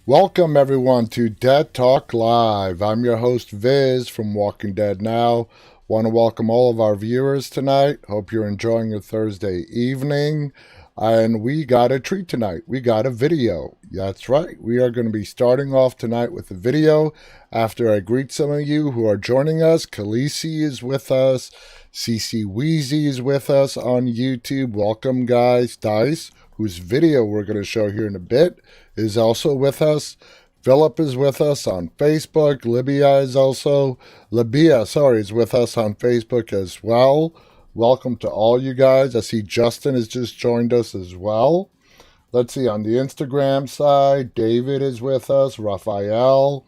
Welcome everyone to Dead Talk Live. I'm your host Viz from Walking Dead Now. Want to welcome all of our viewers tonight. Hope you're enjoying your Thursday evening. And we got a treat tonight. We got a video. That's right. We are going to be starting off tonight with a video after I greet some of you who are joining us. Khaleesi is with us. CC Weezy is with us on YouTube. Welcome guys. Dice, whose video we're going to show here in a bit, is also with us. Philip is with us on Facebook. Libya is with us on Facebook as well. Welcome to all you guys. I see Justin has just joined us as well. Let's see, on the Instagram side, David is with us, Raphael.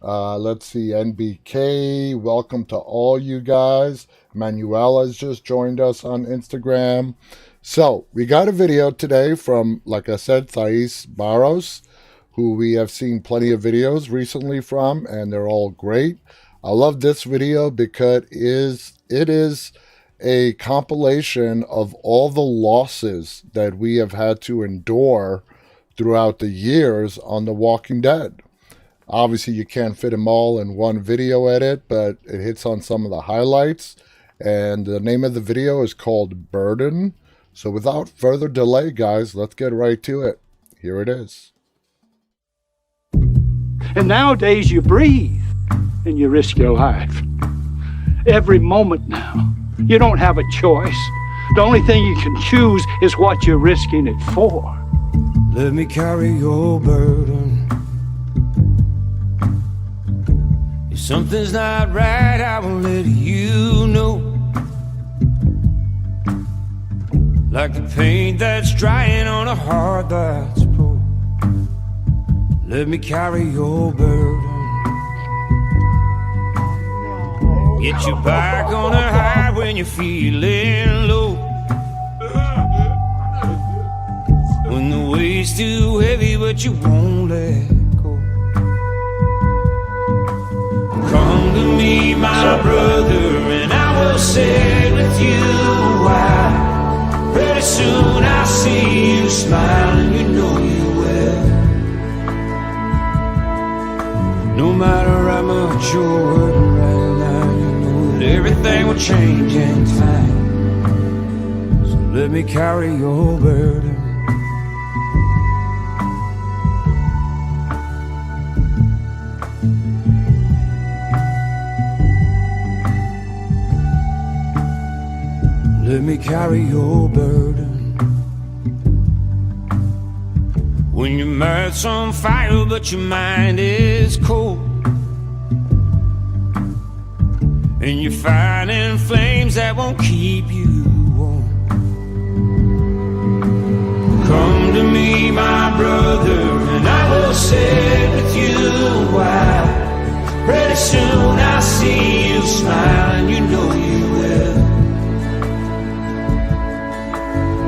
Let's see, NBK. Welcome to all you guys. Manuela has just joined us on Instagram. So, we got a video today from, like I said, Thais Barros, who we have seen plenty of videos recently from, and they're all great. I love this video because it is a compilation of all the losses that we have had to endure throughout the years on The Walking Dead. Obviously, you can't fit them all in one video edit, but it hits on some of the highlights. And the name of the video is called Burden. So without further delay, guys, let's get right to it. Here it is. And nowadays you breathe and you risk your life. Every moment now. You don't have a choice. The only thing you can choose is what you're risking it for. Let me carry your burden. If something's not right, I will let you know. Like the paint that's drying on a heart that's broke. Let me carry your burden. Get you back on a high when you're feeling low. When the weight's too heavy but you won't let go. Come to me, my brother, and I will sit with you a while. Pretty soon I'll see you smiling, you know you will. No matter how much you're hurting right now, you know that everything will change in time. So let me carry your burden. Let me carry your burden. When your mouth's on fire but your mind is cold, and you're fighting flames that won't keep you warm. Come to me, my brother, and I will sit with you a while. Pretty soon I'll see you smiling, you know you will.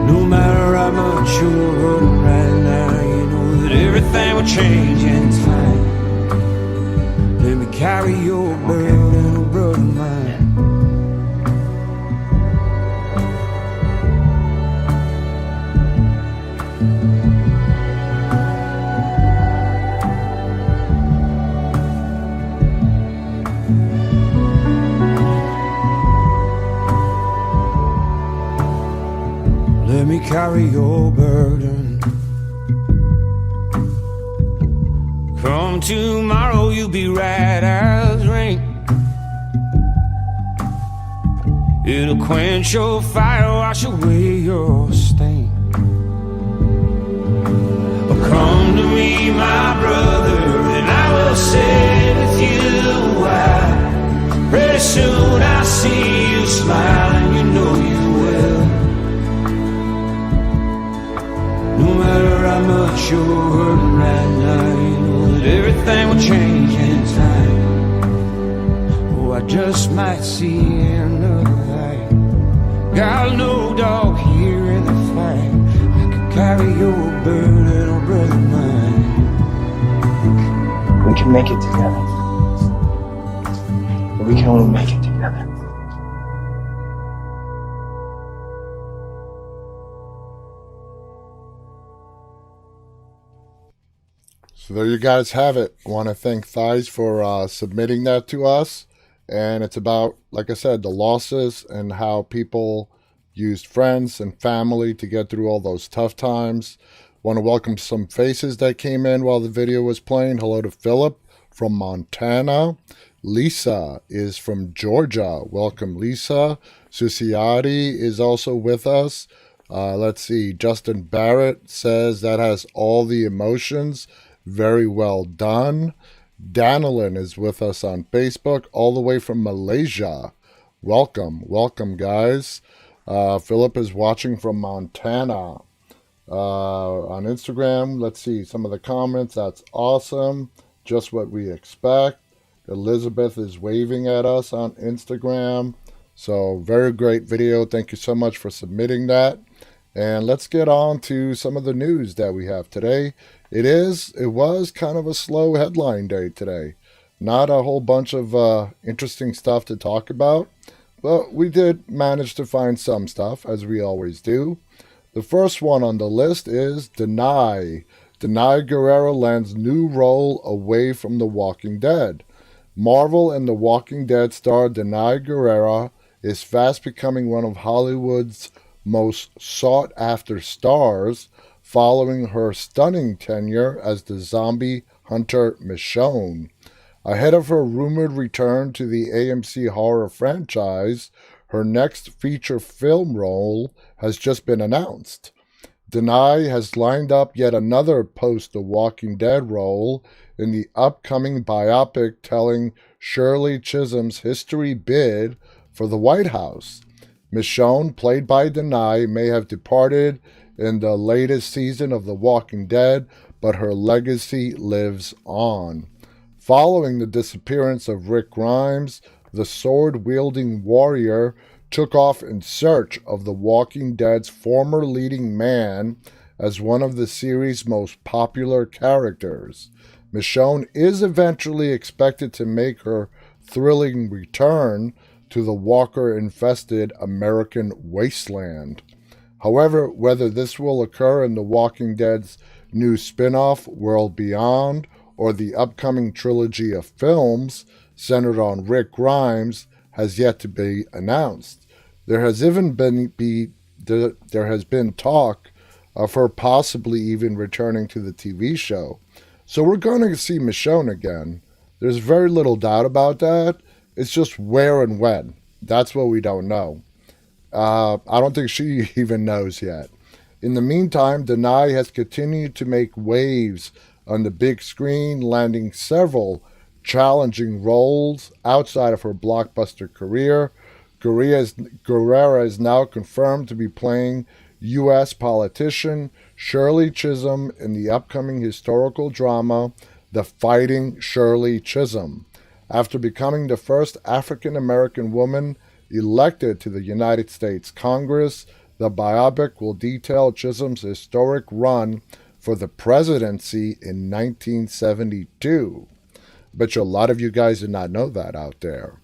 No matter how much you're hurting right now, you know that everything will change in time. Let me carry your burden, oh brother mine. Let me carry your burden. Come tomorrow, you'll be right as rain. It'll quench your fire, wash away your stain. Oh, come to me, my brother, and I will sit with you a while. Pretty soon I'll see you smiling, you know you will. No matter how much you're hurting right now, you know that everything will change in time. Oh, I just might see another light. Got no dog here in the fight. I could carry your burden, oh brother mine. We can make it together. But we can only make it together. So there you guys have it. I want to thank Thies for submitting that to us. And it's about, like I said, the losses and how people used friends and family to get through all those tough times. Want to welcome some faces that came in while the video was playing. Hello to Philip from Montana. Lisa is from Georgia. Welcome, Lisa. Susiati is also with us. Let's see. Justin Barrett says that has all the emotions. Very well done. Danilin is with us on Facebook, all the way from Malaysia. Welcome, guys. Philip is watching from Montana. On Instagram, let's see some of the comments. That's awesome. Just what we expect. Elizabeth is waving at us on Instagram. So very great video. Thank you so much for submitting that. And let's get on to some of the news that we have today. It was kind of a slow headline day today. Not a whole bunch of interesting stuff to talk about, but we did manage to find some stuff, as we always do. The first one on the list is Denai. Denai Guerrero lands new role away from The Walking Dead. Marvel and The Walking Dead star Denai Guerrero is fast becoming one of Hollywood's most sought-after stars, following her stunning tenure as the zombie hunter Michonne. Ahead of her rumored return to the AMC horror franchise, her next feature film role has just been announced. Denai has lined up yet another post-The Walking Dead role in the upcoming biopic telling Shirley Chisholm's history bid for the White House. Michonne, played by Denai, may have departed in the latest season of The Walking Dead, but her legacy lives on. Following the disappearance of Rick Grimes, the sword-wielding warrior took off in search of The Walking Dead's former leading man as one of the series' most popular characters. Michonne is eventually expected to make her thrilling return to the walker-infested American wasteland. However, whether this will occur in The Walking Dead's new spin-off, World Beyond, or the upcoming trilogy of films centered on Rick Grimes has yet to be announced. There has been talk of her possibly even returning to the TV show. So we're going to see Michonne again. There's very little doubt about that. It's just where and when. That's what we don't know. I don't think she even knows yet. In the meantime, Denai has continued to make waves on the big screen, landing several challenging roles outside of her blockbuster career. Guerrero is now confirmed to be playing U.S. politician Shirley Chisholm in the upcoming historical drama, The Fighting Shirley Chisholm. After becoming the first African-American woman elected to the United States Congress, the biopic will detail Chisholm's historic run for the presidency in 1972. Bet you a lot of you guys did not know that out there.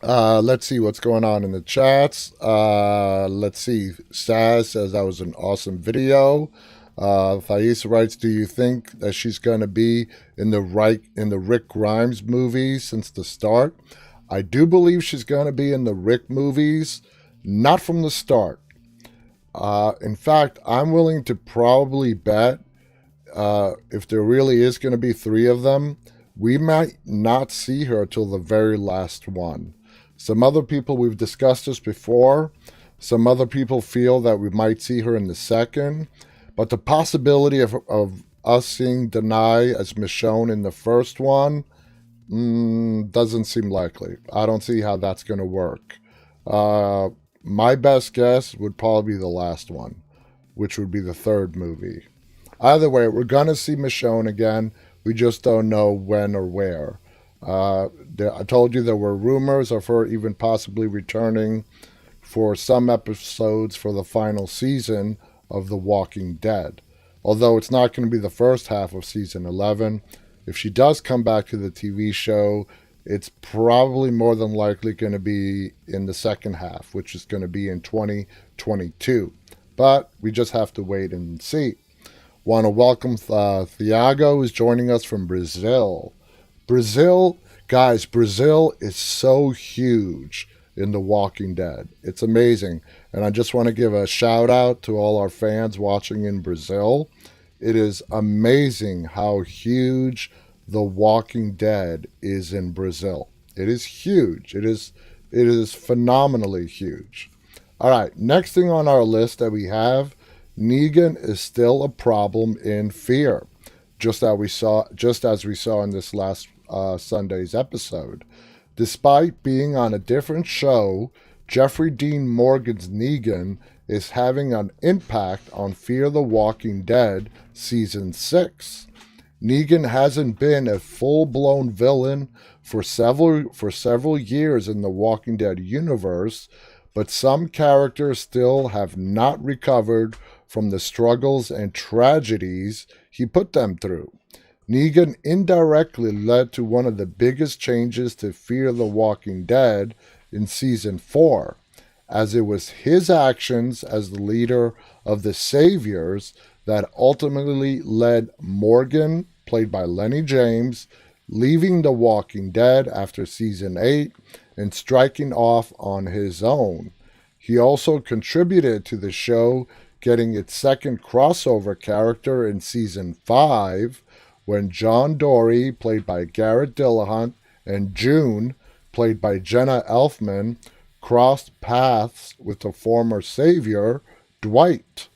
Let's see what's going on in the chats. Let's see. Saz says that was an awesome video. Thais writes, do you think that she's going to be in the Rick Grimes movies since the start? I do believe she's going to be in the Rick movies, not from the start. In fact, I'm willing to probably bet if there really is going to be 3 of them, we might not see her till the very last one. Some other people, we've discussed this before, some other people feel that we might see her in the second, but the possibility of us seeing Denai as Michonne in the first one doesn't seem likely. I don't see how that's going to work. My best guess would probably be the last one, which would be the 3rd movie. Either way, we're going to see Michonne again. We just don't know when or where. I told you there were rumors of her even possibly returning for some episodes for the final season of The Walking Dead. Although it's not going to be the first half of season 11. If she does come back to the TV show, it's probably more than likely going to be in the second half, which is going to be in 2022. But we just have to wait and see. Want to welcome Thiago, who's joining us from Brazil. Brazil, guys, Brazil is so huge in The Walking Dead. It's amazing. And I just want to give a shout out to all our fans watching in Brazil. It is amazing how huge The Walking Dead is in Brazil. It is huge. It is phenomenally huge. All right, next thing on our list that we have, Negan is still a problem in Fear, just as we saw in this last Sunday's episode. Despite being on a different show, Jeffrey Dean Morgan's Negan is having an impact on Fear the Walking Dead Season 6. Negan hasn't been a full-blown villain for several years in the Walking Dead universe, but some characters still have not recovered from the struggles and tragedies he put them through. Negan indirectly led to one of the biggest changes to Fear the Walking Dead in Season 4, as it was his actions as the leader of the Saviors that ultimately led Morgan, played by Lenny James, leaving The Walking Dead after Season 8 and striking off on his own. He also contributed to the show getting its second crossover character in Season 5, when John Dory, played by Garrett Dillahunt, and June, played by Jenna Elfman, crossed paths with the former Savior, Dwight.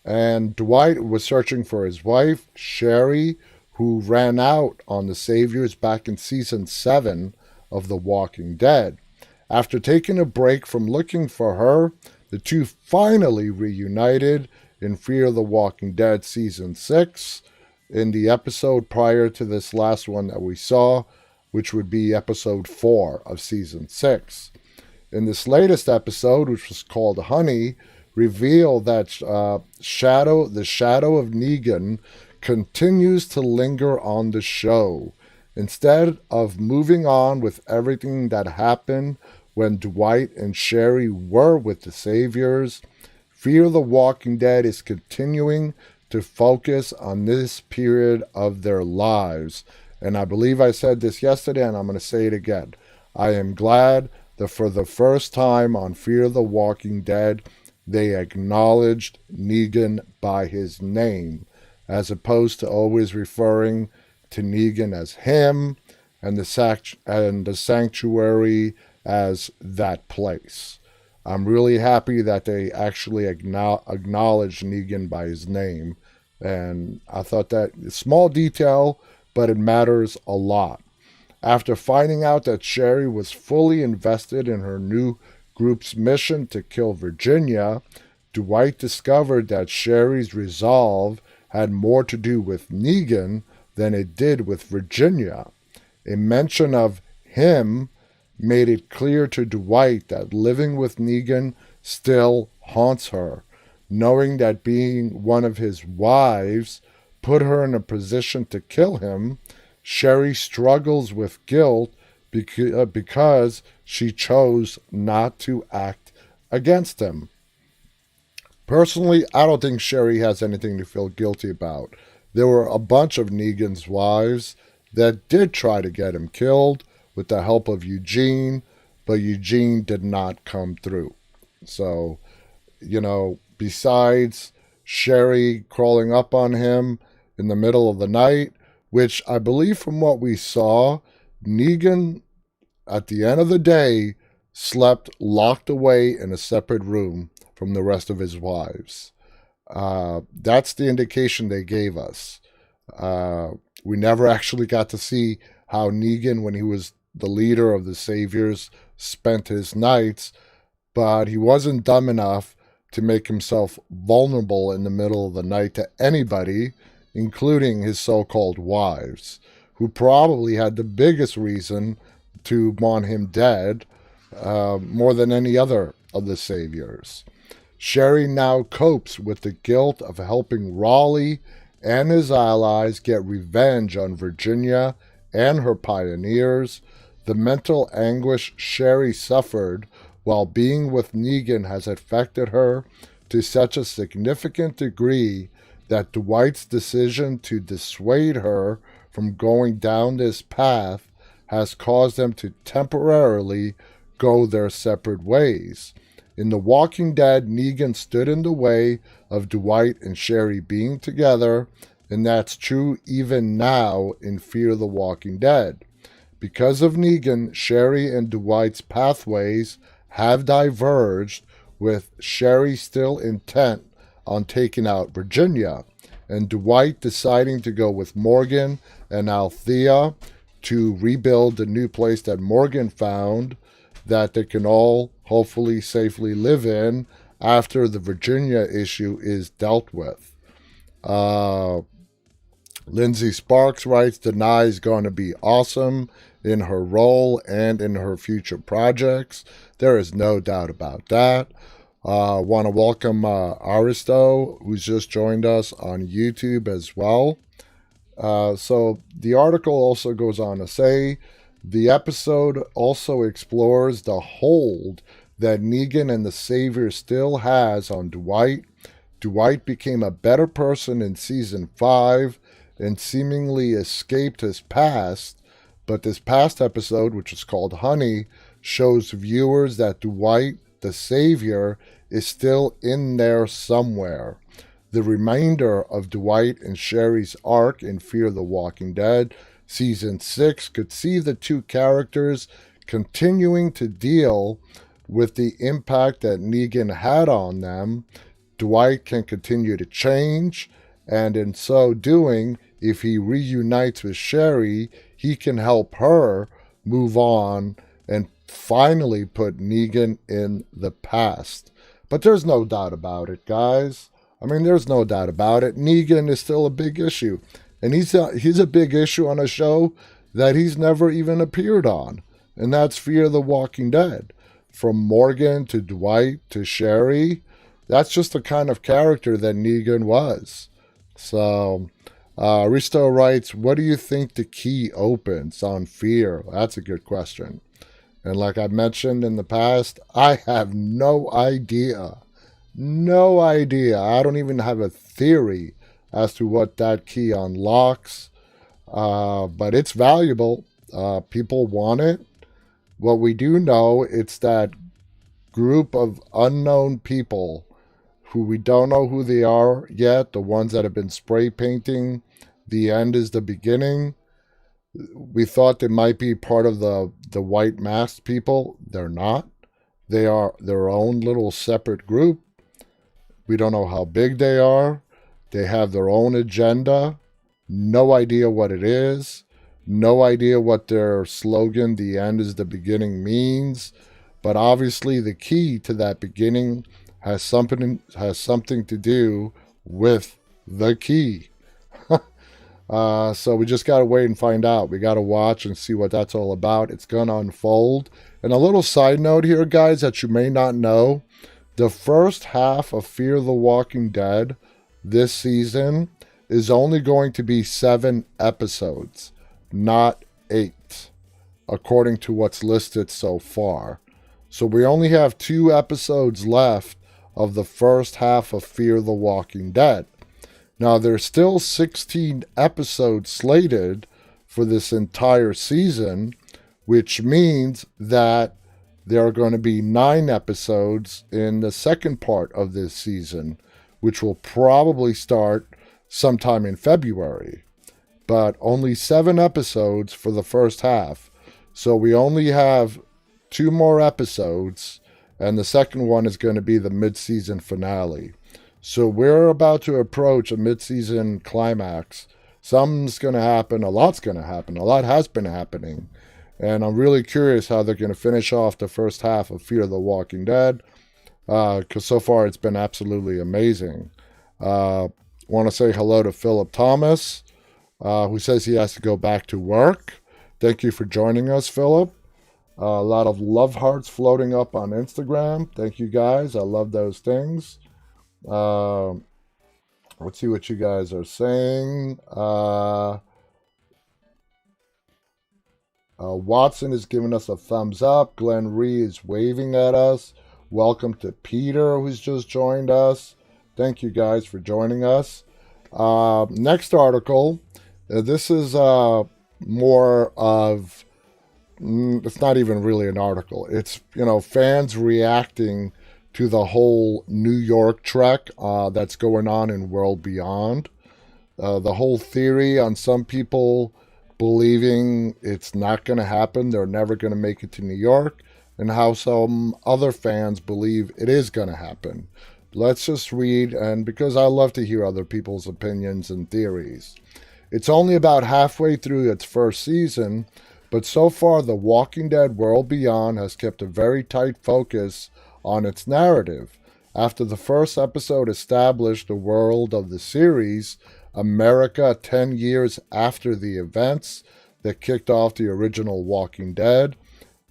And Dwight was searching for his wife, Sherry, who ran out on the Saviors back in Season 7 of The Walking Dead. After taking a break from looking for her, the two finally reunited in Fear the Walking Dead Season 6, in the episode prior to this last one that we saw, which would be Episode 4 of Season 6. In this latest episode, which was called Honey, revealed that the shadow of Negan continues to linger on the show. Instead of moving on with everything that happened when Dwight and Sherry were with the Saviors, Fear the Walking Dead is continuing to focus on this period of their lives. And I believe I said this yesterday, and I'm going to say it again. I am glad that for the first time on Fear the Walking Dead, they acknowledged Negan by his name, as opposed to always referring to Negan as him and the sanctuary as that place. I'm really happy that they actually acknowledged Negan by his name, and I thought that small detail, but it matters a lot. After finding out that Sherry was fully invested in her new group's mission to kill Virginia, Dwight discovered that Sherry's resolve had more to do with Negan than it did with Virginia. A mention of him made it clear to Dwight that living with Negan still haunts her, knowing that being one of his wives put her in a position to kill him. Sherry struggles with guilt because she chose not to act against him. Personally, I don't think Sherry has anything to feel guilty about. There were a bunch of Negan's wives that did try to get him killed with the help of Eugene, but Eugene did not come through. So, besides Sherry crawling up on him in the middle of the night, which I believe from what we saw, Negan, at the end of the day, slept locked away in a separate room from the rest of his wives. That's the indication they gave us. We never actually got to see how Negan, when he was the leader of the Saviors, spent his nights, but he wasn't dumb enough to make himself vulnerable in the middle of the night to anybody, including his so-called wives, who probably had the biggest reason to want him dead, more than any other of the Saviors. Sherry now copes with the guilt of helping Raleigh and his allies get revenge on Virginia and her pioneers. The mental anguish Sherry suffered while being with Negan has affected her to such a significant degree that Dwight's decision to dissuade her from going down this path has caused them to temporarily go their separate ways. In The Walking Dead, Negan stood in the way of Dwight and Sherry being together, and that's true even now in Fear the Walking Dead. Because of Negan, Sherry and Dwight's pathways have diverged, with Sherry still intent on taking out Virginia, and Dwight deciding to go with Morgan and Althea to rebuild the new place that Morgan found that they can all hopefully safely live in after the Virginia issue is dealt with. Lindsay Sparks writes, Denai is going to be awesome in her role and in her future projects. There is no doubt about that. Want to welcome Aristo, who's just joined us on YouTube as well. So the article also goes on to say, the episode also explores the hold that Negan and the Savior still has on Dwight. Dwight became a better person in Season 5 and seemingly escaped his past, but this past episode, which is called Honey, shows viewers that Dwight, the Savior, is still in there somewhere. The remainder of Dwight and Sherry's arc in Fear the Walking Dead Season 6 could see the two characters continuing to deal with the impact that Negan had on them. Dwight can continue to change, and in so doing, if he reunites with Sherry, he can help her move on and finally put Negan in the past. But there's no doubt about it, guys. I mean, there's no doubt about it. Negan is still a big issue. And he's a big issue on a show that he's never even appeared on. And that's Fear the Walking Dead. From Morgan to Dwight to Sherry, that's just the kind of character that Negan was. So, Risto writes, what do you think the key opens on Fear? That's a good question. And like I mentioned in the past, I have no idea. No idea. I don't even have a theory as to what that key unlocks. But it's valuable. People want it. What we do know, it's that group of unknown people who we don't know who they are yet, the ones that have been spray painting the end is the beginning. We thought they might be part of the white masked people. They're not. They are their own little separate group. We don't know how big they are. They have their own agenda. No idea what it is. No idea what their slogan, the end is the beginning, means. But obviously the key to that beginning has something to do with the key. So we just got to wait and find out. We got to watch and see what that's all about. It's going to unfold. And a little side note here, guys, that you may not know. The first half of Fear the Walking Dead this season is only going to be 7 episodes, not 8, according to what's listed so far. So we only have 2 episodes left of the first half of Fear the Walking Dead. Now, there's still 16 episodes slated for this entire season, which means that there are going to be 9 episodes in the second part of this season, which will probably start sometime in February. But only 7 episodes for the first half. So we only have 2 more episodes, and the second one is going to be the mid-season finale. So we're about to approach a mid-season climax. Something's going to happen. A lot's going to happen. A lot has been happening. And I'm really curious how they're going to finish off the first half of Fear the Walking Dead. Because so far it's been absolutely amazing. Want to say hello to Philip Thomas, who says he has to go back to work. Thank you for joining us, Philip. A lot of love hearts floating up on Instagram. Thank you, guys. I love those things. Let's see what you guys are saying. Watson is giving us a thumbs up. Glenn Ree is waving at us. Welcome to Peter, who's just joined us. Thank you guys for joining us. Next article. This is more of, it's not even really an article. It's, fans reacting to the whole New York trek that's going on in World Beyond. The whole theory on some people believing it's not going to happen, they're never going to make it to New York, and how some other fans believe it is going to happen. Let's just read, and because I love to hear other people's opinions and theories. It's only about halfway through its first season, but so far The Walking Dead World Beyond has kept a very tight focus on its narrative. After the first episode established the world of the series, America 10 years after the events that kicked off the original Walking Dead,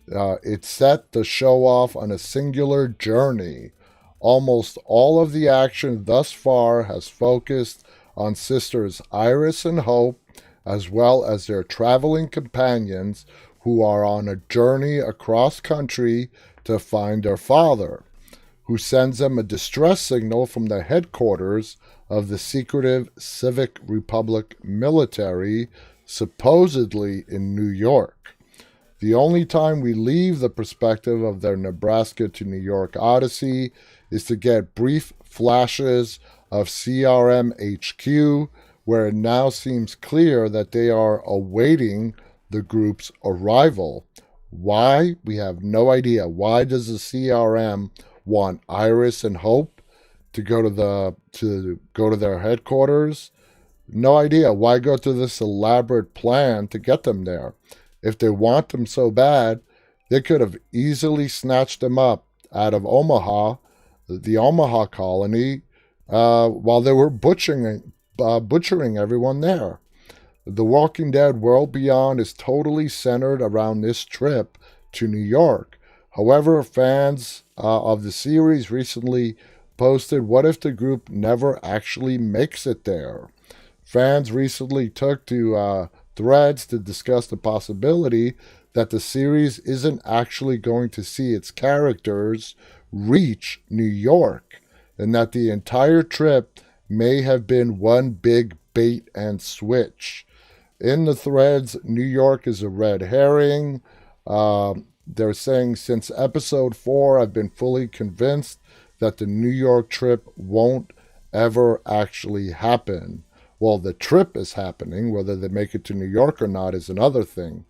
it set the show off on a singular journey. Almost all of the action thus far has focused on sisters Iris and Hope, as well as their traveling companions who are on a journey across country to find their father, who sends them a distress signal from the headquarters of the secretive Civic Republic military, supposedly in New York. The only time we leave the perspective of their Nebraska to New York odyssey is to get brief flashes of CRM HQ, where it now seems clear that they are awaiting the group's arrival. Why? We have no idea. Why does the CRM want Iris and Hope to go to their headquarters? No idea. Why go through this elaborate plan to get them there? If they want them so bad, they could have easily snatched them up out of Omaha, the Omaha colony, while they were butchering everyone there. The Walking Dead World Beyond is totally centered around this trip to New York. However, fans of the series recently posted, what if the group never actually makes it there? Fans recently took to threads to discuss the possibility that the series isn't actually going to see its characters reach New York, and that the entire trip may have been one big bait and switch. In the threads, New York is a red herring. They're saying, since episode 4, I've been fully convinced that the New York trip won't ever actually happen. Well, the trip is happening. Whether they make it to New York or not is another thing.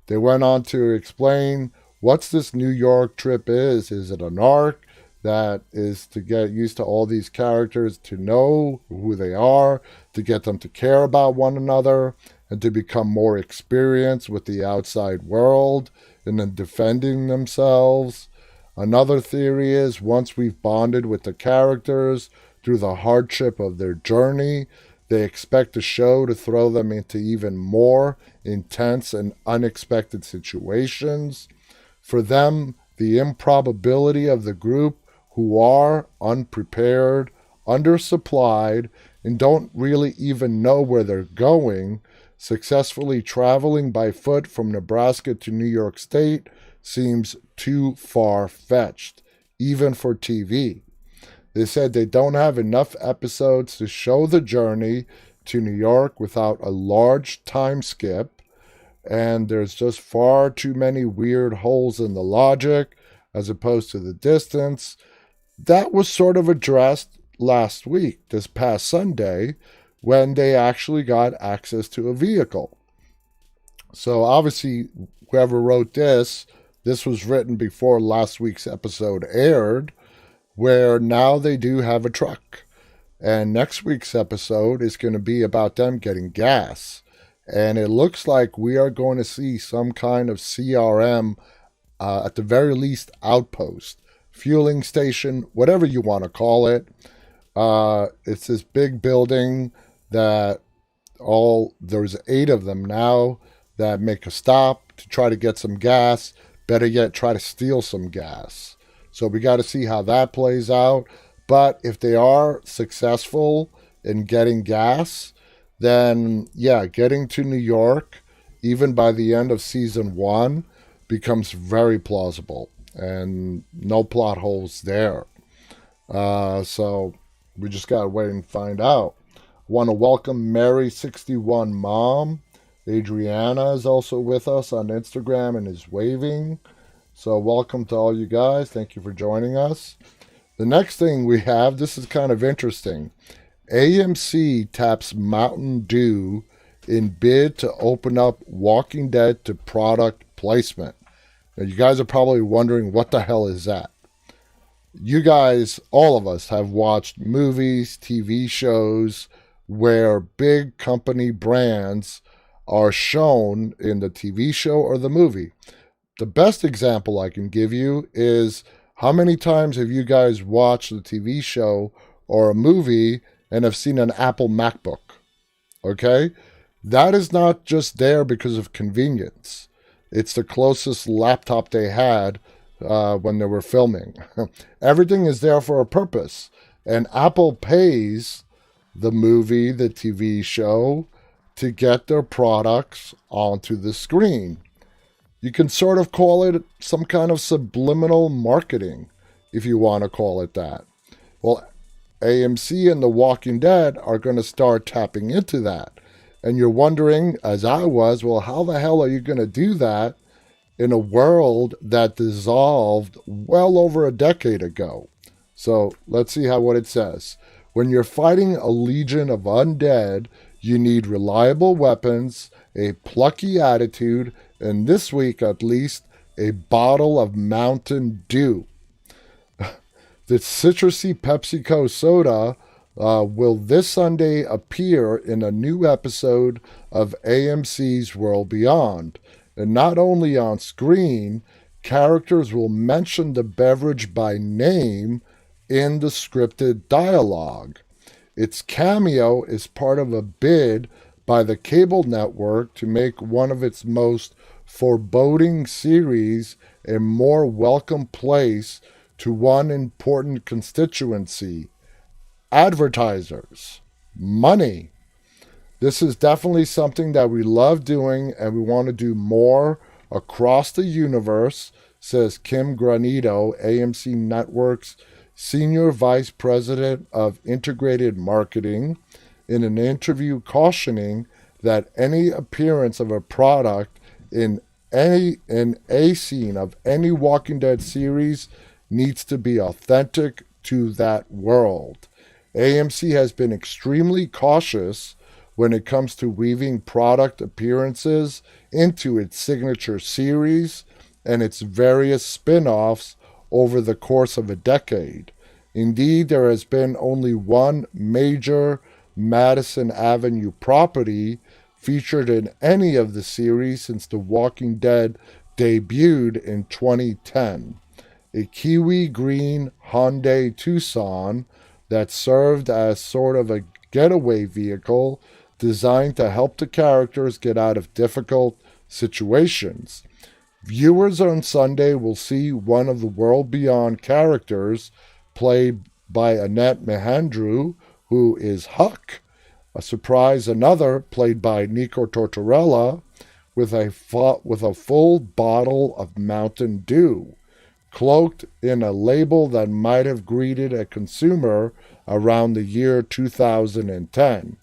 They went on to explain what this New York trip is. Is it an arc that is to get used to all these characters, to know who they are, to get them to care about one another, and to become more experienced with the outside world and then defending themselves? Another theory is, once we've bonded with the characters through the hardship of their journey, they expect the show to throw them into even more intense and unexpected situations. For them, the improbability of the group, who are unprepared, undersupplied, and don't really even know where they're going, successfully traveling by foot from Nebraska to New York State seems too far-fetched, even for TV. They said they don't have enough episodes to show the journey to New York without a large time skip, and there's just far too many weird holes in the logic as opposed to the distance. That was sort of addressed last week, this past Sunday, when they actually got access to a vehicle. So obviously, whoever wrote this was written before last week's episode aired, where now they do have a truck. And next week's episode is going to be about them getting gas. And it looks like we are going to see some kind of CRM, at the very least, outpost, fueling station, whatever you want to call it. It's this big building that there's 8 of them now that make a stop to try to get some gas. Better yet, try to steal some gas. So we got to see how that plays out. But if they are successful in getting gas, then yeah, getting to New York, even by the end of season 1, becomes very plausible. And no plot holes there. So we just got to wait and find out. Want to welcome Mary61 Mom. Adriana is also with us on Instagram and is waving. So welcome to all you guys. Thank you for joining us. The next thing we have, this is kind of interesting. AMC taps Mountain Dew in bid to open up Walking Dead to product placement. Now, you guys are probably wondering, what the hell is that? You guys, all of us, have watched movies, TV shows, where big company brands are shown in the TV show or the movie. The best example I can give you is, how many times have you guys watched a TV show or a movie and have seen an Apple MacBook? Okay? That is not just there because of convenience. It's the closest laptop they had when they were filming. Everything is there for a purpose. And Apple pays the movie, the TV show, to get their products onto the screen. You can sort of call it some kind of subliminal marketing, if you want to call it that. Well, AMC and The Walking Dead are going to start tapping into that. And you're wondering, as I was, well, how the hell are you going to do that in a world that dissolved well over a decade ago? So let's see what it says. When you're fighting a legion of undead, you need reliable weapons, a plucky attitude, and this week at least, a bottle of Mountain Dew. The citrusy PepsiCo soda will this Sunday appear in a new episode of AMC's World Beyond. And not only on screen, characters will mention the beverage by name in the scripted dialogue. Its cameo is part of a bid by the cable network to make one of its most foreboding series a more welcome place to one important constituency: advertisers. Money. This is definitely something that we love doing, and we want to do more across the universe, says Kim Granito, AMC Network's Senior Vice President of Integrated Marketing, in an interview cautioning that any appearance of a product in a scene of any Walking Dead series needs to be authentic to that world. AMC has been extremely cautious when it comes to weaving product appearances into its signature series and its various spin-offs over the course of a decade. Indeed, there has been only one major Madison Avenue property featured in any of the series since The Walking Dead debuted in 2010. A Kiwi green Hyundai Tucson that served as sort of a getaway vehicle designed to help the characters get out of difficult situations. Viewers on Sunday will see one of the World Beyond characters, played by Annette Mahandru, who is Huck. A surprise another, played by Nico Tortorella, with a full bottle of Mountain Dew, cloaked in a label that might have greeted a consumer around the year 2010.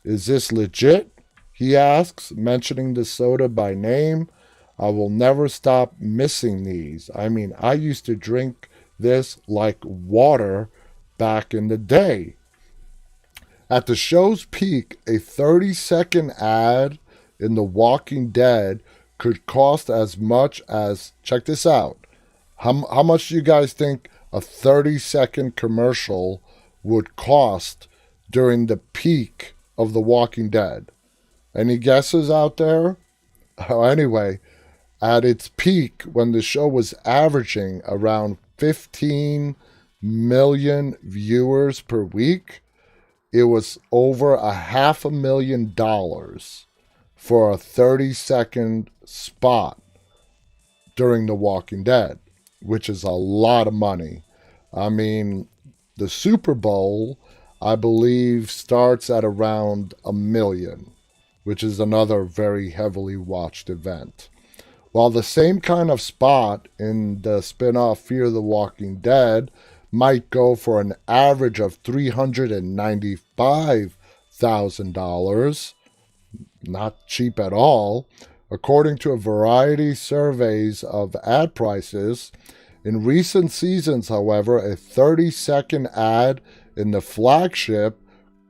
Is this legit? He asks, mentioning the soda by name. I will never stop missing these. I mean, I used to drink this like water back in the day. At the show's peak, a 30-second ad in The Walking Dead could cost as much as, check this out, how much do you guys think a 30-second commercial would cost during the peak of The Walking Dead? Any guesses out there? Anyway, at its peak, when the show was averaging around 15 million viewers per week, it was over $500,000 for a 30-second spot during The Walking Dead, which is a lot of money. I mean, the Super Bowl, I believe, starts at around $1 million, which is another very heavily watched event. While the same kind of spot in the spin-off Fear the Walking Dead might go for an average of $395,000 $100,000. Not cheap at all. According to a variety of surveys of ad prices, in recent seasons, however, a 30-second ad in the flagship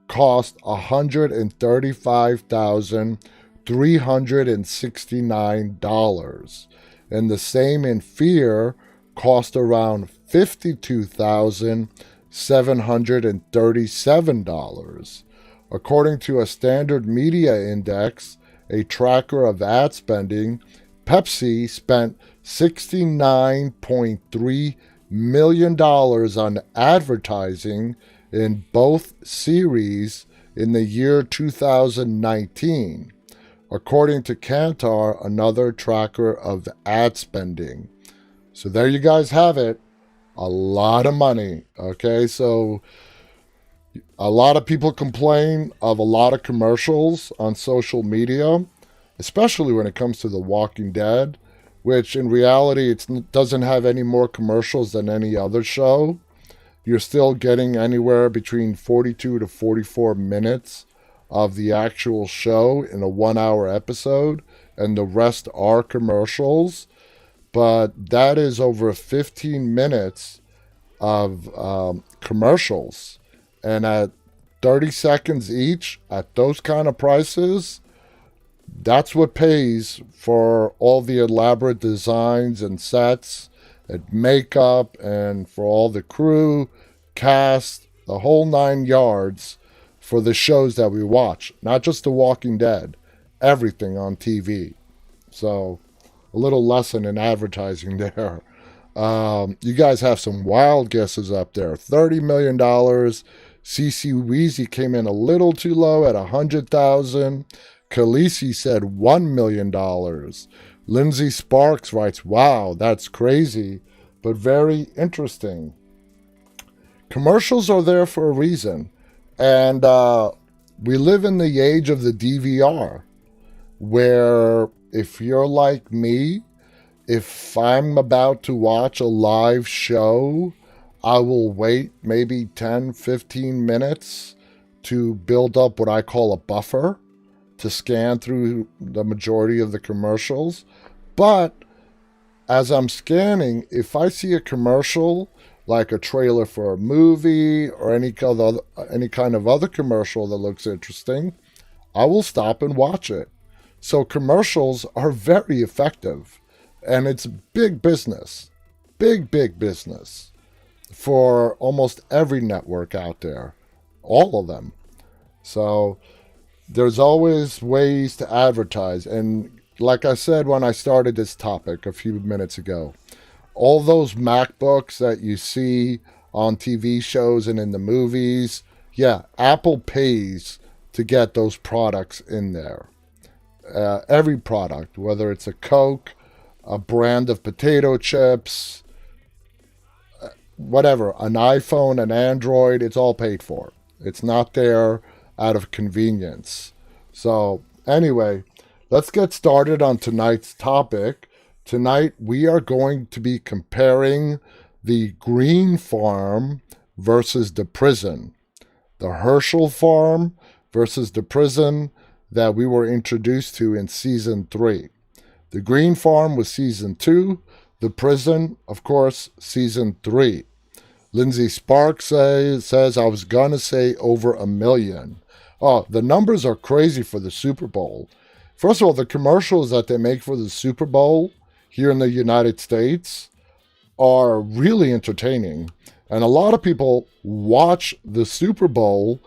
cost $135,369, and the same in Fear cost around $52,737. According to a Standard Media Index, a tracker of ad spending, Pepsi spent $69.3 million on advertising in both series in the year 2019, according to Kantar, another tracker of ad spending. So there you guys have it. A lot of money. Okay, so a lot of people complain of a lot of commercials on social media, especially when it comes to The Walking Dead, which in reality it doesn't have any more commercials than any other show. You're still getting anywhere between 42 to 44 minutes of the actual show in a 1-hour episode, and the rest are commercials. But that is over 15 minutes of commercials. And at 30 seconds each, at those kind of prices, that's what pays for all the elaborate designs and sets and makeup, and for all the crew, cast, the whole 9 yards for the shows that we watch. Not just The Walking Dead, everything on TV. So, a little lesson in advertising there. You guys have some wild guesses up there. $30 million. CC Weezy came in a little too low at $100,000. Khaleesi said $1 million. Lindsay Sparks writes, wow, that's crazy, but very interesting. Commercials are there for a reason. And we live in the age of the DVR, where if you're like me, if I'm about to watch a live show, I will wait maybe 10, 15 minutes to build up what I call a buffer to scan through the majority of the commercials. But as I'm scanning, if I see a commercial, like a trailer for a movie or any kind of other commercial that looks interesting, I will stop and watch it. So commercials are very effective, and it's big business, big business for almost every network out there, all of them. So there's always ways to advertise. And like I said when I started this topic a few minutes ago, all those MacBooks that you see on TV shows and in the movies, yeah, Apple pays to get those products in there. Every product, whether it's a Coke, a brand of potato chips, whatever, an iPhone, an Android, it's all paid for. It's not there out of convenience. So anyway, let's get started on tonight's topic. Tonight we are going to be comparing the Greene farm versus the prison. The Herschel farm versus the prison that we were introduced to in season 3. The Greene farm was season 2. The prison, of course, season 3. Lindsay Sparks says, I was going to say over 1 million. Oh, the numbers are crazy for the Super Bowl. First of all, the commercials that they make for the Super Bowl here in the United States are really entertaining. And a lot of people watch the Super Bowl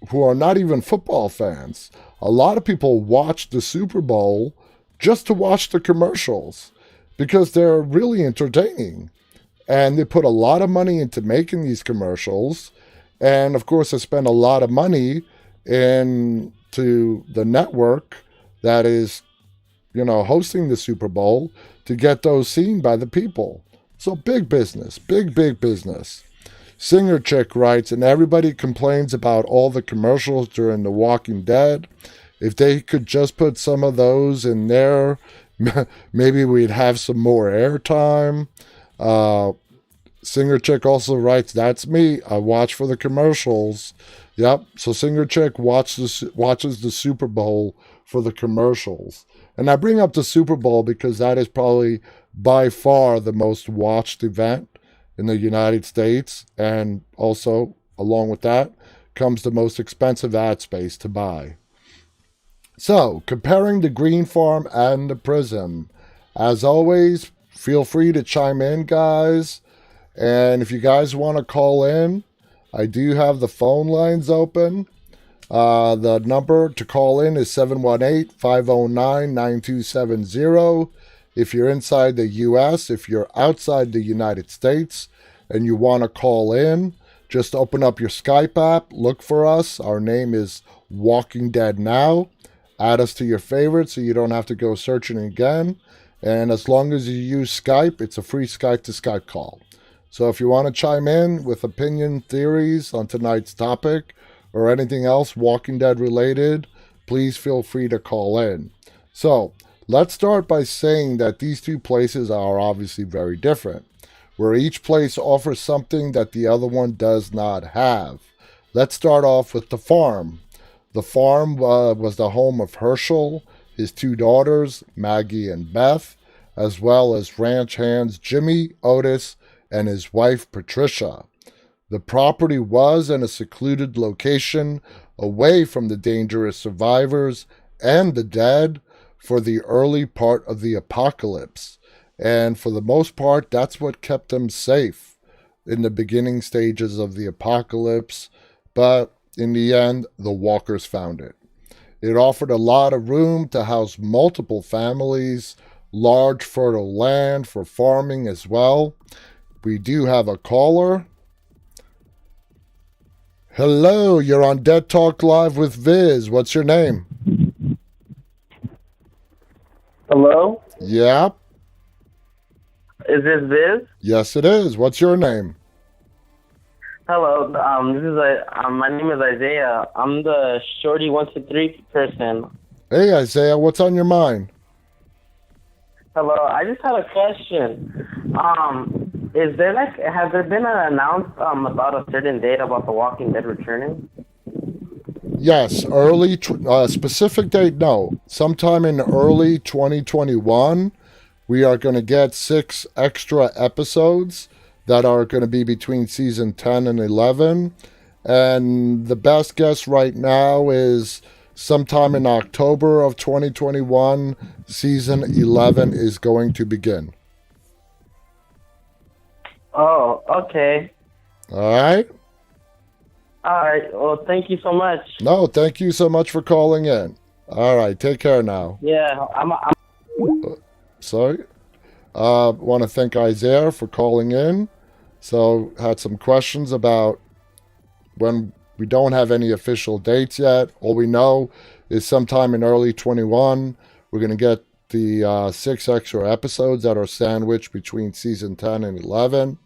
who are not even football fans. A lot of people watch the Super Bowl just to watch the commercials because they're really entertaining. And they put a lot of money into making these commercials. And of course, they spend a lot of money into the network that is, hosting the Super Bowl to get those seen by the people. So big business, big business. Singer Chick writes, and everybody complains about all the commercials during The Walking Dead. If they could just put some of those in there, maybe we'd have some more airtime. Singer Chick also writes, "That's me. I watch for the commercials." Yep. So Singer Chick watches the Super Bowl for the commercials. And I bring up the Super Bowl because that is probably by far the most watched event in the United States. And also, along with that, comes the most expensive ad space to buy. So, comparing the Greene Farm and the Prism. As always, feel free to chime in, guys. And if you guys want to call in, I do have the phone lines open. The number to call in is 718-509-9270. If you're inside the U.S., if you're outside the United States and you want to call in, just open up your Skype app, look for us. Our name is Walking Dead Now. Add us to your favorites so you don't have to go searching again. And as long as you use Skype, it's a free Skype to Skype call. So if you want to chime in with opinion theories on tonight's topic or anything else Walking Dead related, please feel free to call in. So let's start by saying that these two places are obviously very different, where each place offers something that the other one does not have. Let's start off with the farm. The farm was the home of Herschel, his two daughters, Maggie and Beth, as well as ranch hands Jimmy, Otis, and his wife Patricia. The property was in a secluded location away from the dangerous survivors and the dead for the early part of the apocalypse. And for the most part, that's what kept them safe in the beginning stages of the apocalypse. But in the end, the walkers found it. It offered a lot of room to house multiple families, large fertile land for farming as well. We do have a caller. Hello, you're on Dead Talk Live with Viz. What's your name? Hello? Yeah? Is this Viz? Yes, it is. What's your name? Hello, my name is Isaiah. I'm the Shorty 123 person. Hey, Isaiah, what's on your mind? Hello, I just had a question. Has there been an announcement about a certain date about The Walking Dead returning? Yes, specific date, no. Sometime in early 2021, we are going to get 6 extra episodes that are going to be between season 10 and 11. And the best guess right now is sometime in October of 2021, season 11 is going to begin. Oh, okay. All right? All right. Well, thank you so much. No, thank you so much for calling in. All right, take care now. Yeah, I'm Sorry. Want to thank Isaiah for calling in. So, had some questions about when we don't have any official dates yet. All we know is sometime in early 21, we're going to get the 6 extra episodes that are sandwiched between season 10 and 11.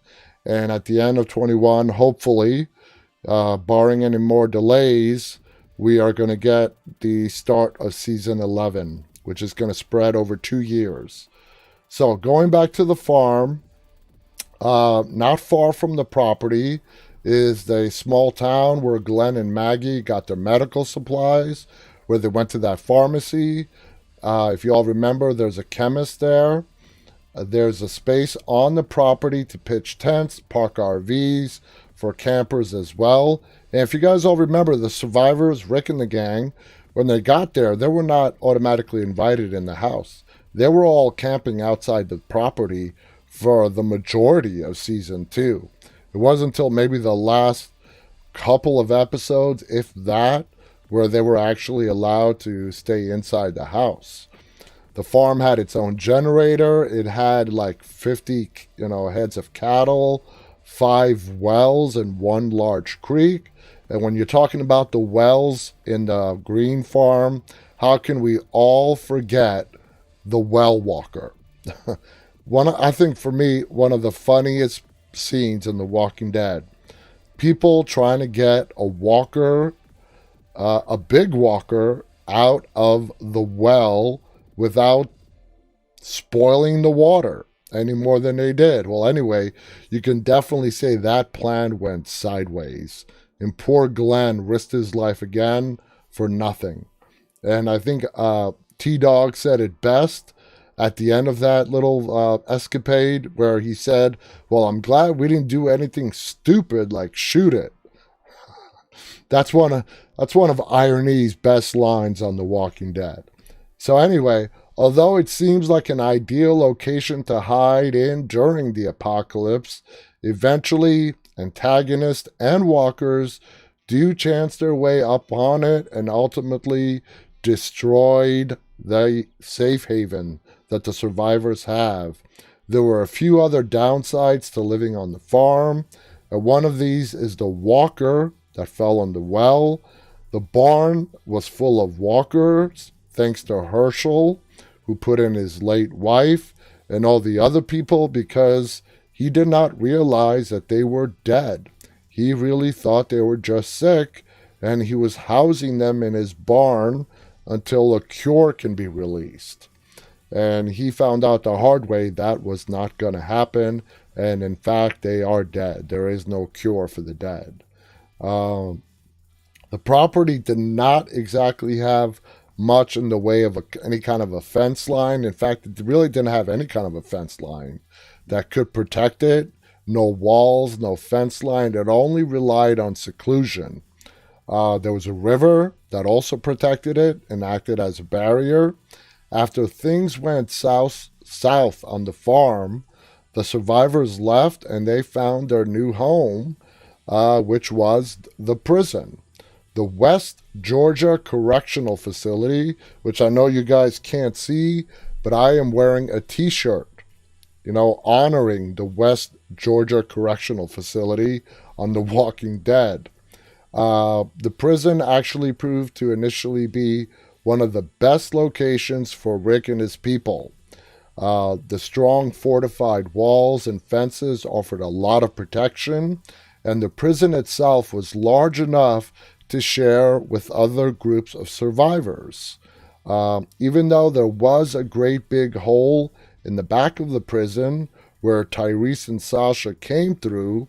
And at the end of 21, hopefully, barring any more delays, we are going to get the start of season 11, which is going to spread over 2 years. So going back to the farm, not far from the property is the small town where Glenn and Maggie got their medical supplies, where they went to that pharmacy. If you all remember, there's a chemist there. There's a space on the property to pitch tents, park RVs for campers as well. And if you guys all remember, the survivors, Rick and the gang, when they got there, they were not automatically invited in the house. They were all camping outside the property for the majority of season 2. It wasn't until maybe the last couple of episodes, if that, where they were actually allowed to stay inside the house. The farm had its own generator. It had like 50, heads of cattle, 5 wells, and 1 large creek. And when you're talking about the wells in the Greene farm, how can we all forget the well walker? I think for me, one of the funniest scenes in The Walking Dead. People trying to get a walker, a big walker, out of the well without spoiling the water. any more than they did. Well, anyway, you can definitely say that plan went sideways. And poor Glenn risked his life again for nothing. And I think T-Dog said it best at the end of that little escapade where he said, well, I'm glad we didn't do anything stupid like shoot it. That's one of Irony's best lines on The Walking Dead. So anyway, although it seems like an ideal location to hide in during the apocalypse, eventually antagonists and walkers do chance their way up on it and ultimately destroyed the safe haven that the survivors have. There were a few other downsides to living on the farm, and one of these is the walker that fell in the well. The barn was full of walkers, thanks to Herschel, who put in his late wife, and all the other people, because he did not realize that they were dead. He really thought they were just sick, and he was housing them in his barn until a cure can be released. And he found out the hard way that was not going to happen, and in fact, they are dead. There is no cure for the dead. The property did not exactly have much in the way of any kind of a fence line. In fact, it really didn't have any kind of a fence line that could protect it. No walls, no fence line. It only relied on seclusion. There was a river that also protected it and acted as a barrier. After things went south on the farm, the survivors left and they found their new home, which was the prison. The West Georgia Correctional Facility, which I know you guys can't see, but I am wearing a t-shirt, honoring the West Georgia Correctional Facility on The Walking Dead. The prison actually proved to initially be one of the best locations for Rick and his people. The strong fortified walls and fences offered a lot of protection, and the prison itself was large enough to share with other groups of survivors. Even though there was a great big hole in the back of the prison where Tyrese and Sasha came through,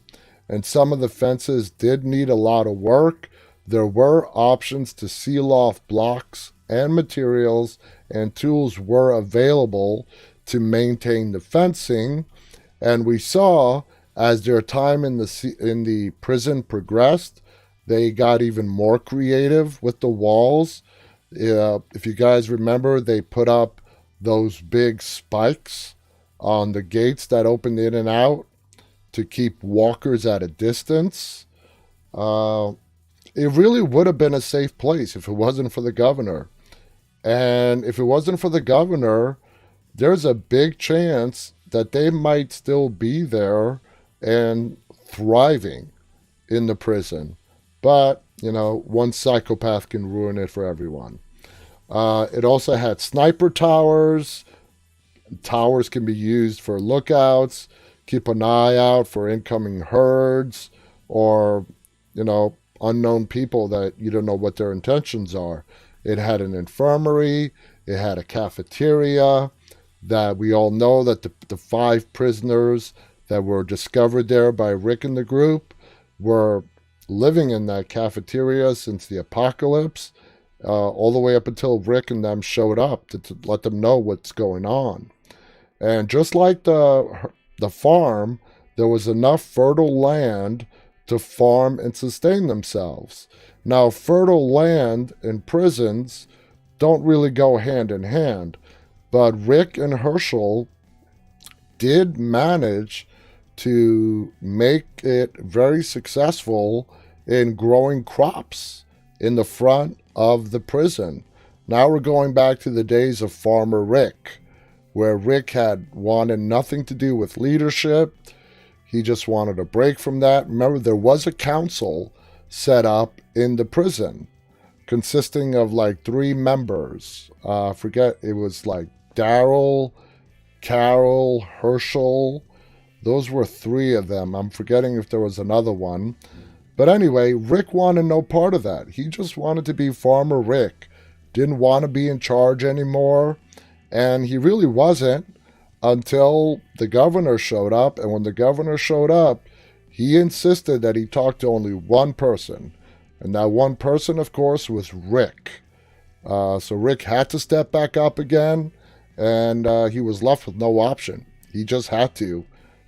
and some of the fences did need a lot of work, there were options to seal off blocks and materials, and tools were available to maintain the fencing. And we saw, as their time in the prison progressed, they got even more creative with the walls. If you guys remember, they put up those big spikes on the gates that opened in and out to keep walkers at a distance. It really would have been a safe place if it wasn't for the governor. And if it wasn't for the governor, there's a big chance that they might still be there and thriving in the prison. But, one psychopath can ruin it for everyone. It also had sniper towers. Towers can be used for lookouts, keep an eye out for incoming herds or, unknown people that you don't know what their intentions are. It had an infirmary. It had a cafeteria that we all know that the 5 prisoners that were discovered there by Rick and the group were living in that cafeteria since the apocalypse, all the way up until Rick and them showed up to let them know what's going on. And just like the farm, there was enough fertile land to farm and sustain themselves. Now, fertile land and prisons don't really go hand in hand, but Rick and Herschel did manage to make it very successful in growing crops in the front of the prison. Now we're going back to the days of Farmer Rick, where Rick had wanted nothing to do with leadership. He just wanted a break from that. Remember, there was a council set up in the prison consisting of 3 members. Forget, it was Daryl, Carol, Herschel. Those were 3 of them. I'm forgetting if there was another one. But anyway, Rick wanted no part of that. He just wanted to be Farmer Rick. Didn't want to be in charge anymore. And he really wasn't. until the governor showed up. And when the governor showed up, he insisted that he talked to only one person. And that one person, of course, was Rick. So Rick had to step back up again, and he was left with no option. He just had to.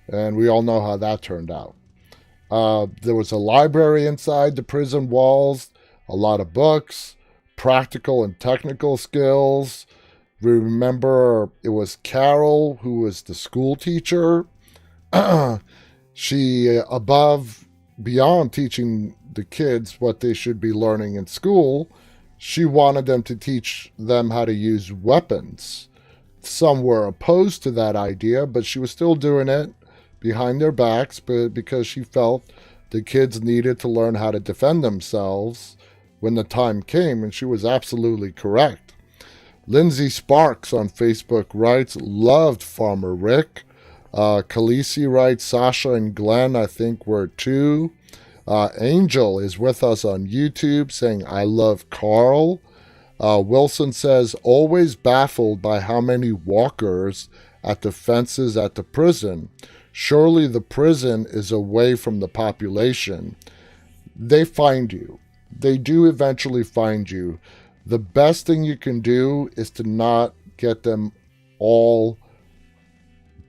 And we all know how that turned out. There was a library inside the prison walls, a lot of books, practical and technical skills. We remember it was Carol who was the school teacher. She, beyond teaching the kids what they should be learning in school, she wanted them to teach them how to use weapons. Some were opposed to that idea, but she was still doing it behind their backs, but because she felt the kids needed to learn how to defend themselves when the time came, and she was absolutely correct. Lindsay Sparks on Facebook writes, loved Farmer Rick. Khaleesi writes, Sasha and Glenn, I think, were too. Angel is with us on YouTube saying, I love Carl. Wilson says, always baffled by how many walkers at the fences at the prison. Surely the prison is away from the population. They find you. They do eventually find you. The best thing you can do is to not get them all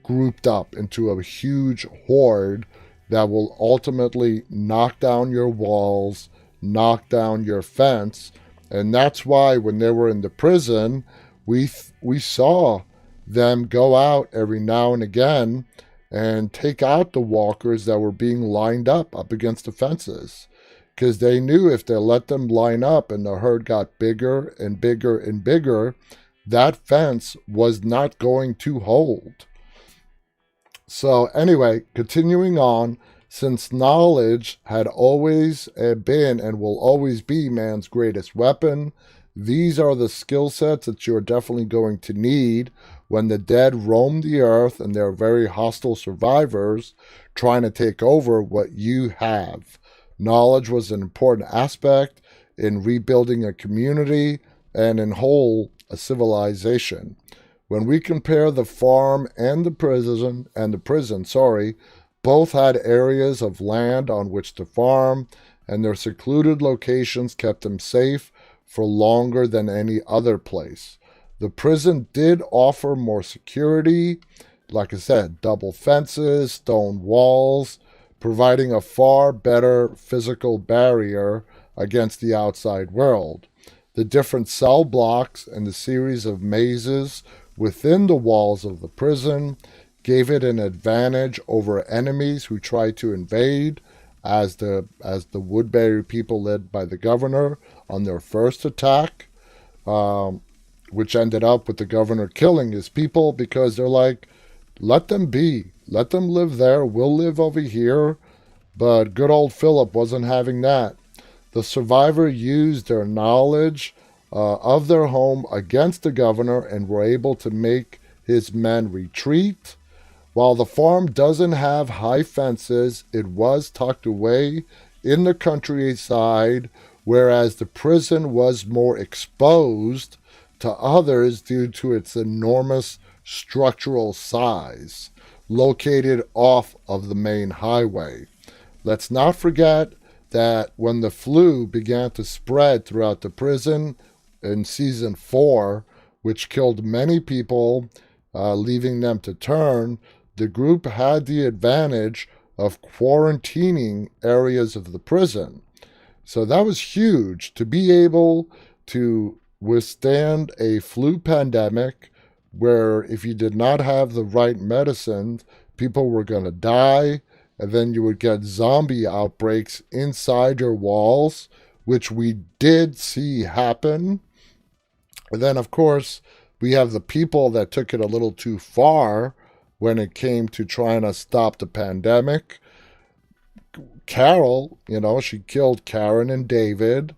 grouped up into a huge horde that will ultimately knock down your walls, knock down your fence. And that's why when they were in the prison, we saw them go out every now and again and take out the walkers that were being lined up against the fences. Because they knew if they let them line up and the herd got bigger and bigger and bigger, that fence was not going to hold. So anyway, continuing on, since knowledge had always been and will always be man's greatest weapon, these are the skill sets that you're definitely going to need when the dead roam the earth and they're very hostile survivors trying to take over what you have. Knowledge was an important aspect in rebuilding a community and in whole a civilization. When we compare the farm and the prison, both had areas of land on which to farm, and their secluded locations kept them safe for longer than any other place. The prison did offer more security, like I said, double fences, stone walls, providing a far better physical barrier against the outside world. The different cell blocks and the series of mazes within the walls of the prison gave it an advantage over enemies who tried to invade, as the Woodbury people led by the governor on their first attack, which ended up with the governor killing his people because they're like, let them be. Let them live there. We'll live over here. But good old Philip wasn't having that. The survivor used their knowledge of their home against the governor and were able to make his men retreat. While the farm doesn't have high fences, it was tucked away in the countryside, whereas the prison was more exposed to others due to its enormous structural size, located off of the main highway. Let's not forget that when the flu began to spread throughout the prison in season 4, which killed many people, leaving them to turn, the group had the advantage of quarantining areas of the prison. So that was huge, to be able to withstand a flu pandemic where if you did not have the right medicines, people were going to die, and then you would get zombie outbreaks inside your walls, which we did see happen. And then, of course, we have the people that took it a little too far when it came to trying to stop the pandemic. Carol, she killed Karen and David.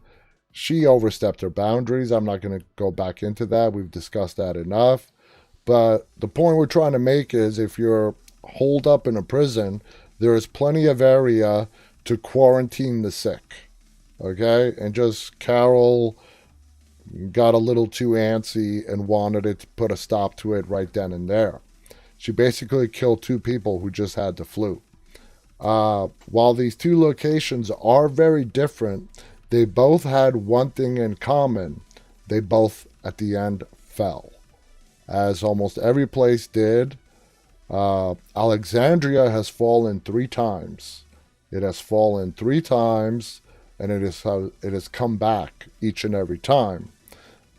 She overstepped her boundaries. I'm not going to go back into that. We've discussed that enough. But the point we're trying to make is if you're holed up in a prison, there is plenty of area to quarantine the sick. Okay? And just Carol got a little too antsy and wanted it to put a stop to it right then and there. She basically killed 2 people who just had the flu. While these 2 locations are very different, they both had one thing in common. They both, at the end, fell. As almost every place did. Alexandria has fallen 3 times. It has fallen 3 times, and it has come back each and every time.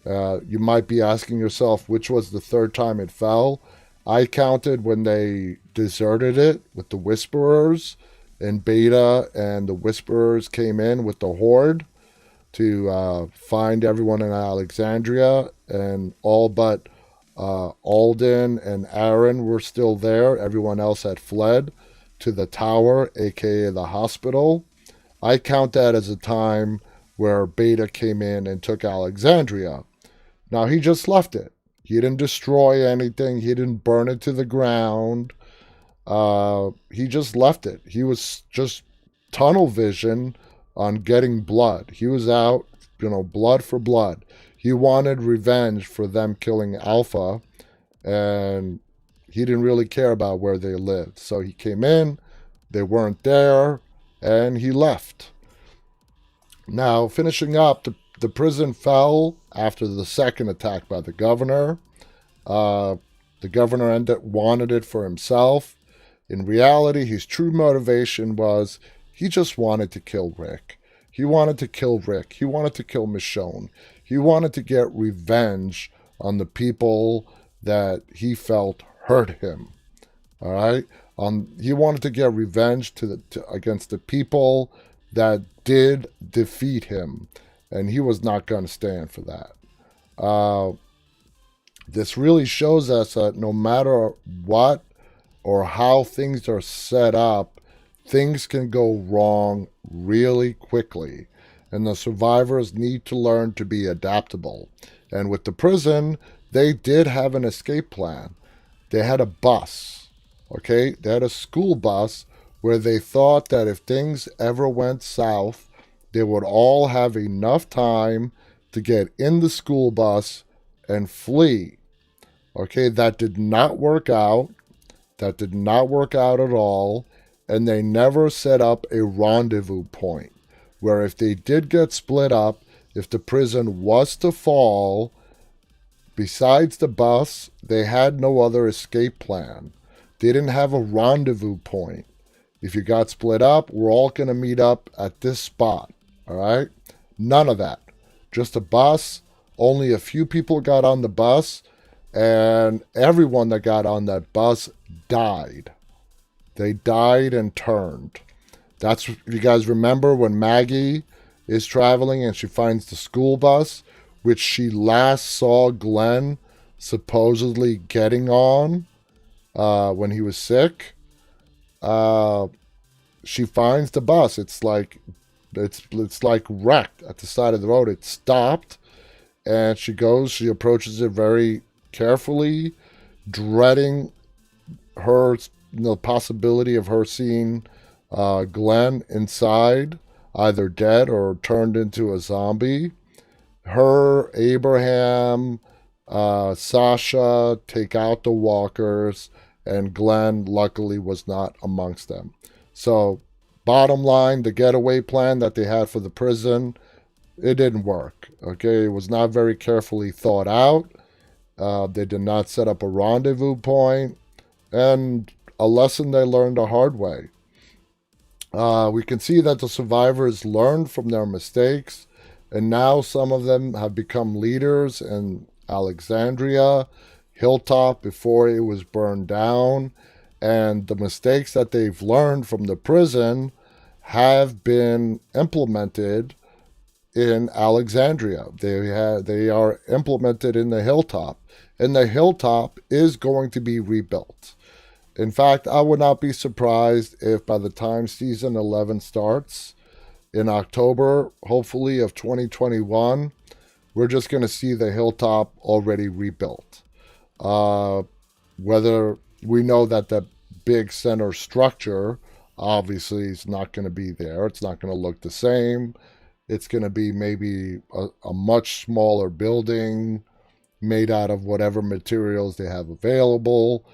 You might be asking yourself, which was the 3rd time it fell? I counted when they deserted it with the Whisperers, and Beta and the Whisperers came in with the Horde to find everyone in Alexandria, and all but Alden and Aaron were still there. Everyone else had fled to the tower, aka the hospital. I count that as a time where Beta came in and took Alexandria. Now, he just left it. He didn't destroy anything. He didn't burn it to the ground. He just left it. He was just tunnel vision on getting blood. He was out, blood for blood. He wanted revenge for them killing Alpha, and he didn't really care about where they lived. So he came in, they weren't there, and he left. Now, finishing up, the prison fell after the 2nd attack by the governor. The governor wanted it for himself. In reality, his true motivation was he just wanted to kill Rick. He wanted to kill Rick. He wanted to kill Michonne. He wanted to get revenge on the people that he felt hurt him. All right? He wanted to get revenge against the people that did defeat him. And he was not going to stand for that. This really shows us that no matter what or how things are set up, things can go wrong really quickly. And the survivors need to learn to be adaptable. And with the prison, they did have an escape plan. They had a bus, okay? They had a school bus where they thought that if things ever went south, they would all have enough time to get in the school bus and flee. Okay, that did not work out. That did not work out at all. And they never set up a rendezvous point where if they did get split up, if the prison was to fall, besides the bus, they had no other escape plan. They didn't have a rendezvous point. If you got split up, we're all going to meet up at this spot. All right? None of that. Just a bus. Only a few people got on the bus, and everyone that got on that bus died. They died and turned. That's, if you guys remember, when Maggie is traveling and she finds the school bus, which she last saw Glenn supposedly getting on when he was sick. She finds the bus. It's like wrecked at the side of the road. It stopped, and she approaches it very carefully, dreading the possibility of her seeing Glenn inside, either dead or turned into a zombie. Her, Abraham, Sasha take out the walkers, and Glenn luckily was not amongst them. So, bottom line, the getaway plan that they had for the prison, it didn't work. Okay, it was not very carefully thought out. They did not set up a rendezvous point, and a lesson they learned the hard way. We can see that the survivors learned from their mistakes, and now some of them have become leaders in Alexandria, Hilltop before it was burned down, and the mistakes that they've learned from the prison have been implemented in Alexandria. They are implemented in the Hilltop, and the Hilltop is going to be rebuilt. In fact, I would not be surprised if by the time season 11 starts in October, hopefully of 2021, we're just going to see the Hilltop already rebuilt. Whether we know that the big center structure obviously is not going to be there. It's not going to look the same. It's going to be maybe a much smaller building made out of whatever materials they have available.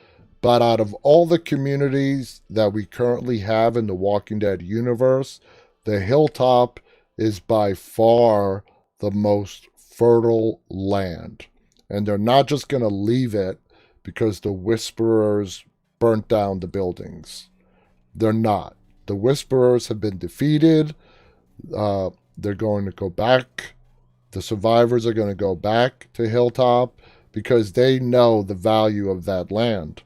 But out of all the communities that we currently have in the Walking Dead universe, the Hilltop is by far the most fertile land. And they're not just going to leave it because the Whisperers burnt down the buildings. They're not. The Whisperers have been defeated. They're going to go back. The survivors are going to go back to Hilltop because they know the value of that land.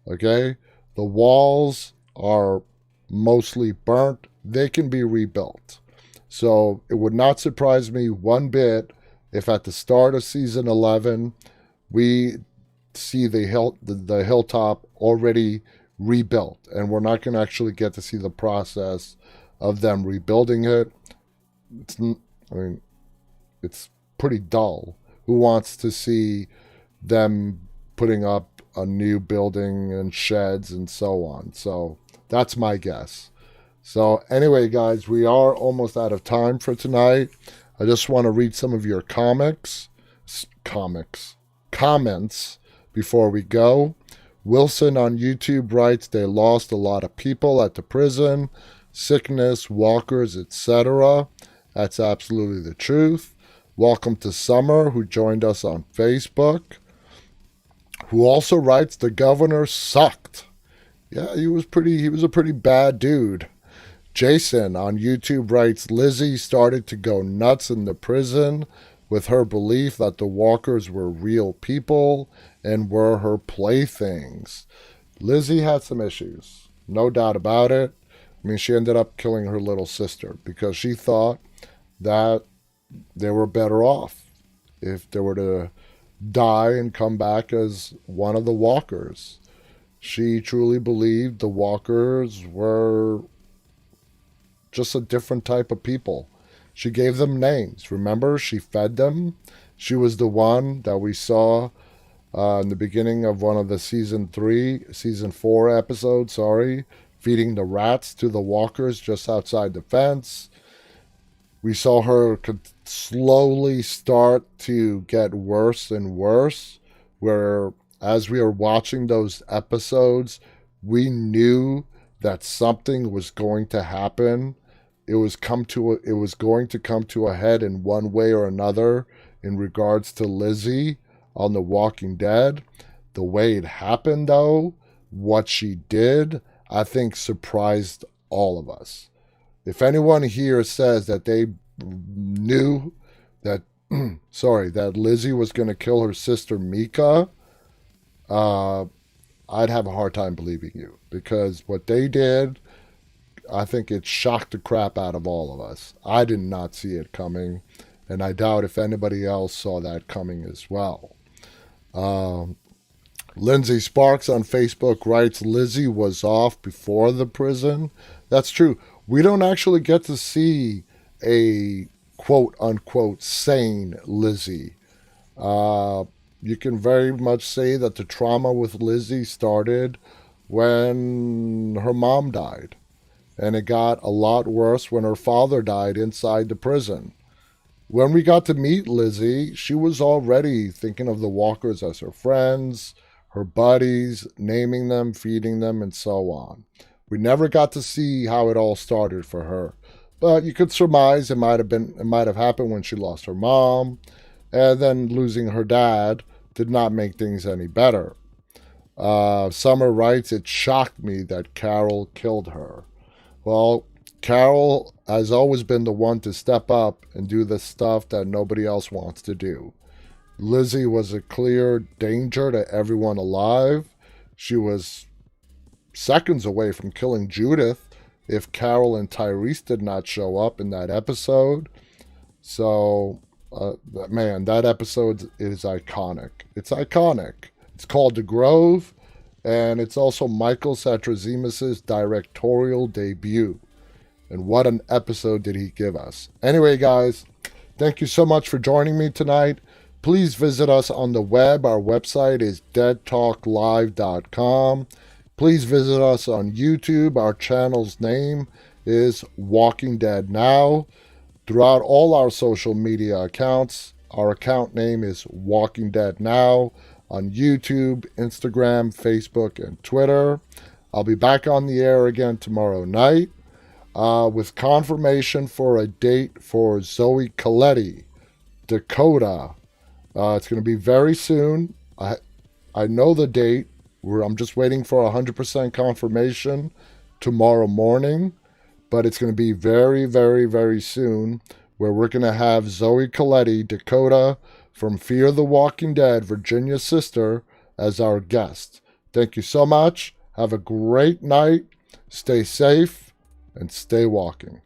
Okay? The walls are mostly burnt. They can be rebuilt. So it would not surprise me one bit if at the start of season 11 we see the Hilltop already rebuilt, and we're not going to actually get to see the process of them rebuilding it. It's pretty dull. Who wants to see them putting up a new building and sheds and so on? So that's my guess. So anyway, guys, we are almost out of time for tonight. I just want to read some of your comments before we go. Wilson on YouTube writes, they lost a lot of people at the prison, sickness, walkers, etc. That's absolutely the truth. Welcome to Summer, who joined us on Facebook, who also writes, the governor sucked. Yeah, he was a pretty bad dude. Jason on YouTube writes, Lizzie started to go nuts in the prison with her belief that the walkers were real people and were her playthings. Lizzie had some issues, no doubt about it. I mean, she ended up killing her little sister because she thought that they were better off if they were to die and come back as one of the walkers. She truly believed the walkers were just a different type of people. She gave them names. Remember, she fed them. She was the one that we saw in the beginning of one of the season 4 episodes, feeding the rats to the walkers just outside the fence. We saw her slowly start to get worse and worse, where as we were watching those episodes, we knew that something was going to happen. It was going to come to a head in one way or another in regards to Lizzie on The Walking Dead. The way it happened, though, what she did, I think surprised all of us. If anyone here says that they knew that, that Lizzie was going to kill her sister Mika, I'd have a hard time believing you, because what they did, I think it shocked the crap out of all of us. I did not see it coming, and I doubt if anybody else saw that coming as well. Lindsay Sparks on Facebook writes, Lizzie was off before the prison. That's true. We don't actually get to see a quote-unquote sane Lizzie. You can very much say that the trauma with Lizzie started when her mom died. And it got a lot worse when her father died inside the prison. When we got to meet Lizzie, she was already thinking of the walkers as her friends, her buddies, naming them, feeding them, and so on. We never got to see how it all started for her. But you could surmise it might have happened when she lost her mom, and then losing her dad did not make things any better. Summer writes, it shocked me that Carol killed her. Well, Carol has always been the one to step up and do the stuff that nobody else wants to do. Lizzie was a clear danger to everyone alive. She was seconds away from killing Judith if Carol and Tyrese did not show up in that episode. So, man, that episode is iconic. It's iconic. It's called The Grove. And it's also Michael Satrazemis' directorial debut. And what an episode did he give us. Anyway, guys, thank you so much for joining me tonight. Please visit us on the web. Our website is deadtalklive.com. Please visit us on YouTube. Our channel's name is Walking Dead Now. Throughout all our social media accounts, our account name is Walking Dead Now. on YouTube, Instagram, Facebook, and Twitter. I'll be back on the air again tomorrow night with confirmation for a date for Zoe Coletti, Dakota. It's going to be very soon. I know the date. I'm just waiting for 100% confirmation tomorrow morning. But it's going to be very, very, very soon where we're going to have Zoe Coletti, Dakota, from Fear the Walking Dead, Virginia's sister, as our guest. Thank you so much. Have a great night. Stay safe and stay walking.